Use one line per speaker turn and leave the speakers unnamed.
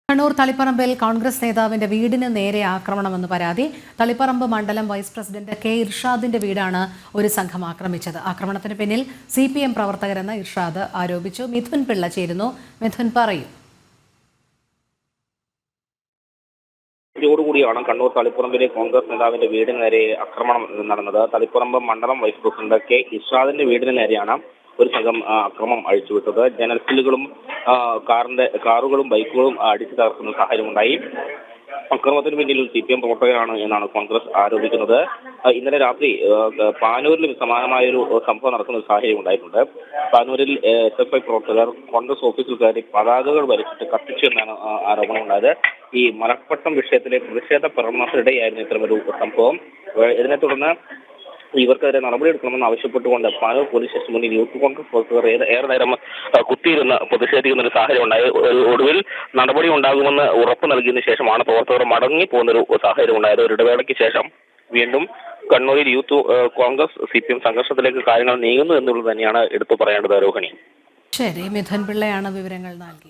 കണ്ണൂർ തളിപ്പറമ്പിൽ കോൺഗ്രസ് നേതാവിന്റെ വീടിന് നേരെ ആക്രമണമെന്ന് പരാതി. തളിപ്പറമ്പ് മണ്ഡലം വൈസ് പ്രസിഡന്റ് കെ ഇർഷാദിന്റെ വീടാണ് ഒരു സംഘം ആക്രമിച്ചത്. ആക്രമണത്തിന് പിന്നിൽ CPM പ്രവർത്തകരെന്ന് ഇർഷാദ് ആരോപിച്ചു. മിഥുൻ പിള്ള ചേരുന്നു. മിഥുൻ, പറയൂ.
ോടുകൂടിയാണ് കണ്ണൂർ തളിപ്പറമ്പിലെ കോൺഗ്രസ് നേതാവിന്റെ വീടിന് നേരെ ആക്രമണം നടന്നത്. തളിപ്പറമ്പ് മണ്ഡലം വൈസ് പ്രസിഡന്റ് കെ ഇർഷാദിന്റെ വീടിന് നേരെയാണ് ഒരു സംഘം അക്രമം അഴിച്ചുവിട്ടത്. ജനൽസിലുകളും കാറുകളും ബൈക്കുകളും അടിച്ചു തകർക്കുന്ന സാഹചര്യമുണ്ടായി. അക്രമത്തിന് പിന്നിൽ CPM പ്രവർത്തകരാണ് എന്നാണ് കോൺഗ്രസ് ആരോപിക്കുന്നത്. ഇന്നലെ രാത്രി പാനൂരിലും സമാനമായൊരു സംഭവം നടക്കുന്ന ഒരു സാഹചര്യം ഉണ്ടായിട്ടുണ്ട്. പാനൂരിൽ SFI പ്രവർത്തകർ കോൺഗ്രസ് ഓഫീസിൽ കയറി പതാകകൾ വലിച്ചിട്ട് കത്തിച്ചു എന്നാണ് ആരോപണം ഉണ്ടായത്. ഈ മലപ്പട്ടം വിഷയത്തിലെ പ്രതിഷേധ പ്രകടനത്തിനിടെയായിരുന്നു ഇത്തരമൊരു സംഭവം. ഇതിനെ തുടർന്ന് ഇവർക്കെതിരെ നടപടിയെടുക്കണമെന്ന് ആവശ്യപ്പെട്ടുകൊണ്ട് പാനൂർ പോലീസ് സ്റ്റേഷൻ മുന്നിൽ യൂത്ത് കോൺഗ്രസ് പ്രവർത്തകർ ഏറെ നേരം കുത്തിയിരുന്ന് പ്രതിഷേധിക്കുന്ന ഒരു സാഹചര്യം ഉണ്ടായി. ഒടുവിൽ നടപടി ഉണ്ടാകുമെന്ന് ഉറപ്പ് നൽകിയതിനു ശേഷമാണ് പ്രവർത്തകർ മടങ്ങി പോകുന്നൊരു സാഹചര്യം ഉണ്ടായത്. ഒരു ഇടവേളയ്ക്ക് ശേഷം വീണ്ടും കണ്ണൂരിൽ യൂത്ത് കോൺഗ്രസ് CPM സംഘർഷത്തിലേക്ക് കാര്യങ്ങൾ നീങ്ങുന്നു എന്നുള്ളത് തന്നെയാണ് എടുത്തു പറയേണ്ടത്. രോഹിണി.
ശരി, മിഥുൻ പിള്ളയാണ് വിവരങ്ങൾ നൽകി.